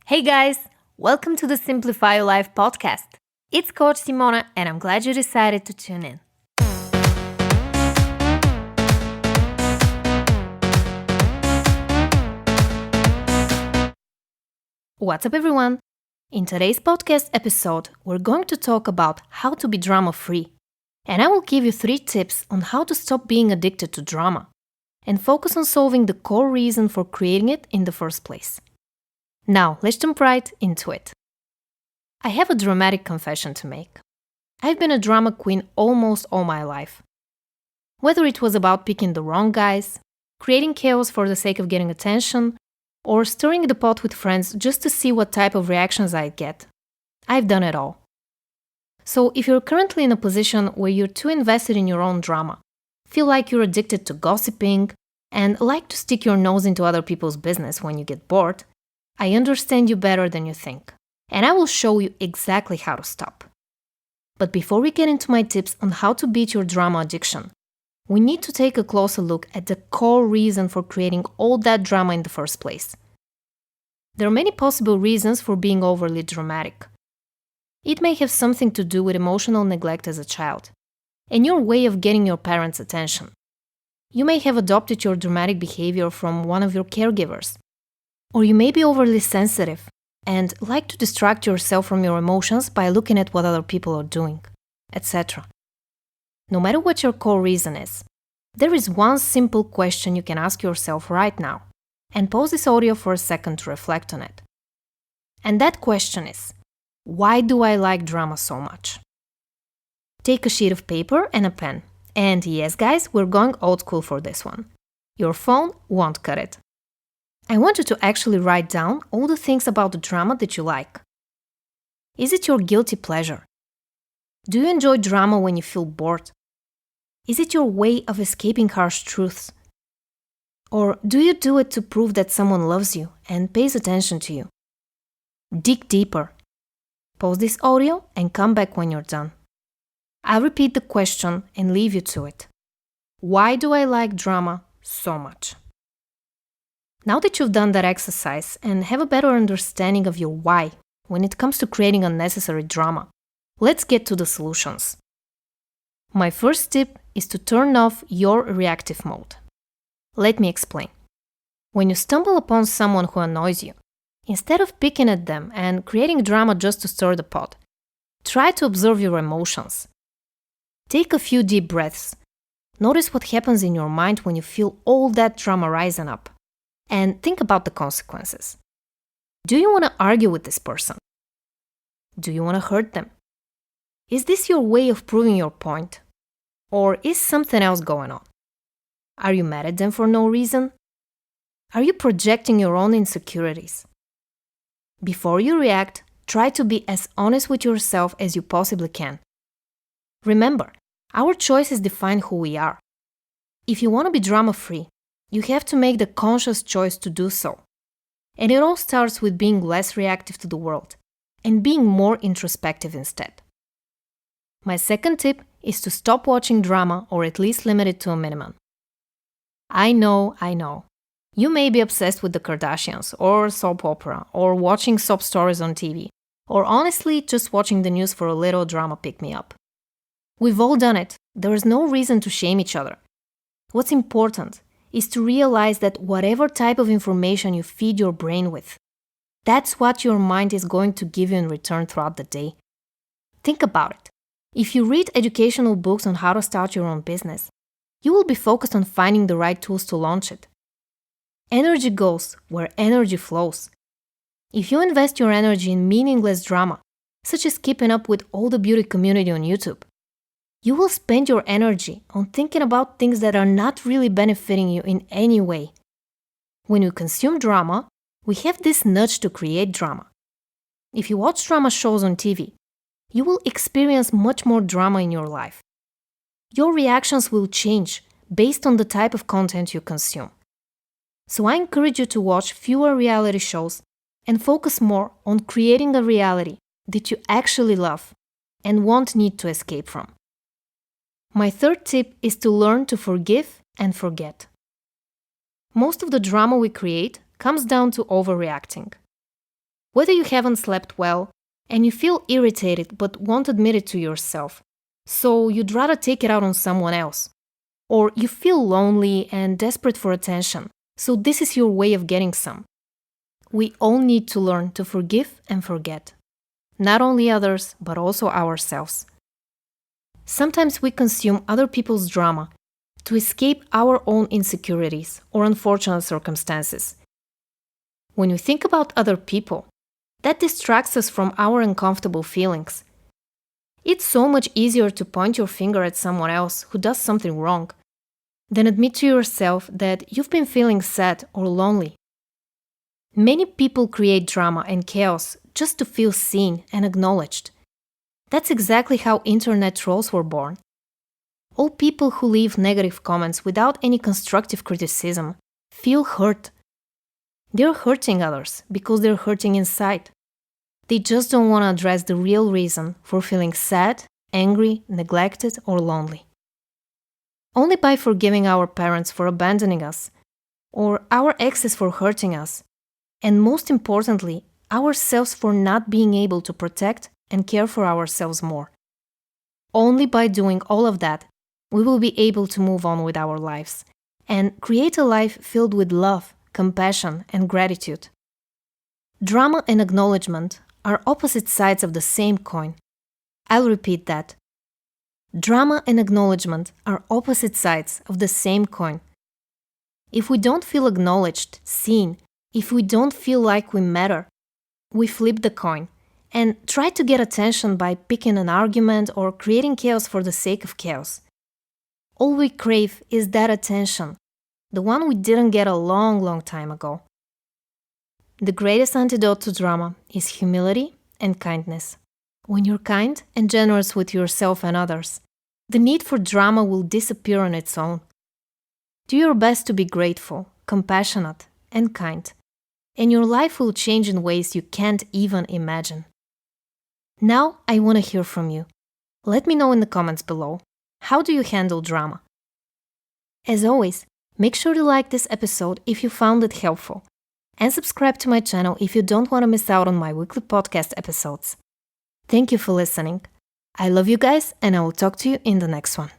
Hey guys, welcome to the Simplify Your Life podcast. It's Coach Simona and I'm glad you decided to tune in. What's up everyone? In today's podcast episode, we're going to talk about how to be drama-free. And I will give you 3 tips on how to stop being addicted to drama and focus on solving the core reason for creating it in the first place. Now, let's jump right into it. I have a dramatic confession to make. I've been a drama queen almost all my life. Whether it was about picking the wrong guys, creating chaos for the sake of getting attention, or stirring the pot with friends just to see what type of reactions I'd get, I've done it all. So if you're currently in a position where you're too invested in your own drama, feel like you're addicted to gossiping, and like to stick your nose into other people's business when you get bored, I understand you better than you think, and I will show you exactly how to stop. But before we get into my tips on how to beat your drama addiction, we need to take a closer look at the core reason for creating all that drama in the first place. There are many possible reasons for being overly dramatic. It may have something to do with emotional neglect as a child, and your way of getting your parents' attention. You may have adopted your dramatic behavior from one of your caregivers. Or you may be overly sensitive and like to distract yourself from your emotions by looking at what other people are doing, etc. No matter what your core reason is, there is one simple question you can ask yourself right now, and pause this audio for a second to reflect on it. And that question is, why do I like drama so much? Take a sheet of paper and a pen. And yes, guys, we're going old school for this one. Your phone won't cut it. I want you to actually write down all the things about the drama that you like. Is it your guilty pleasure? Do you enjoy drama when you feel bored? Is it your way of escaping harsh truths? Or do you do it to prove that someone loves you and pays attention to you? Dig deeper. Pause this audio and come back when you're done. I'll repeat the question and leave you to it. Why do I like drama so much? Now that you've done that exercise and have a better understanding of your why when it comes to creating unnecessary drama, let's get to the solutions. My first tip is to turn off your reactive mode. Let me explain. When you stumble upon someone who annoys you, instead of picking at them and creating drama just to stir the pot, try to observe your emotions. Take a few deep breaths. Notice what happens in your mind when you feel all that drama rising up. And think about the consequences. Do you want to argue with this person? Do you want to hurt them? Is this your way of proving your point? Or is something else going on? Are you mad at them for no reason? Are you projecting your own insecurities? Before you react, try to be as honest with yourself as you possibly can. Remember, our choices define who we are. If you want to be drama-free, you have to make the conscious choice to do so. And it all starts with being less reactive to the world and being more introspective instead. My second tip is to stop watching drama or at least limit it to a minimum. I know. You may be obsessed with the Kardashians or soap opera or watching soap stories on TV or honestly just watching the news for a little drama pick-me-up. We've all done it. There is no reason to shame each other. What's important is to realize that whatever type of information you feed your brain with, that's what your mind is going to give you in return throughout the day. Think about it. If you read educational books on how to start your own business, you will be focused on finding the right tools to launch it. Energy goes where energy flows. If you invest your energy in meaningless drama, such as keeping up with all the beauty community on YouTube, you will spend your energy on thinking about things that are not really benefiting you in any way. When we consume drama, we have this nudge to create drama. If you watch drama shows on TV, you will experience much more drama in your life. Your reactions will change based on the type of content you consume. So I encourage you to watch fewer reality shows and focus more on creating a reality that you actually love and won't need to escape from. My third tip is to learn to forgive and forget. Most of the drama we create comes down to overreacting. Whether you haven't slept well and you feel irritated but won't admit it to yourself, so you'd rather take it out on someone else. Or you feel lonely and desperate for attention, so this is your way of getting some. We all need to learn to forgive and forget. Not only others, but also ourselves. Sometimes we consume other people's drama to escape our own insecurities or unfortunate circumstances. When we think about other people, that distracts us from our uncomfortable feelings. It's so much easier to point your finger at someone else who does something wrong than admit to yourself that you've been feeling sad or lonely. Many people create drama and chaos just to feel seen and acknowledged. That's exactly how internet trolls were born. All people who leave negative comments without any constructive criticism feel hurt. They're hurting others because they're hurting inside. They just don't want to address the real reason for feeling sad, angry, neglected, or lonely. Only by forgiving our parents for abandoning us, or our exes for hurting us, and most importantly, ourselves for not being able to protect and care for ourselves more. Only by doing all of that, we will be able to move on with our lives and create a life filled with love, compassion, and gratitude. Drama and acknowledgement are opposite sides of the same coin. I'll repeat that. Drama and acknowledgement are opposite sides of the same coin. If we don't feel acknowledged, seen, if we don't feel like we matter, we flip the coin and try to get attention by picking an argument or creating chaos for the sake of chaos. All we crave is that attention, the one we didn't get a long time ago. The greatest antidote to drama is humility and kindness. When you're kind and generous with yourself and others, the need for drama will disappear on its own. Do your best to be grateful, compassionate, and kind, and your life will change in ways you can't even imagine. Now I want to hear from you. Let me know in the comments below. How do you handle drama? As always, make sure to like this episode if you found it helpful, and subscribe to my channel if you don't want to miss out on my weekly podcast episodes. Thank you for listening. I love you guys, and I will talk to you in the next one.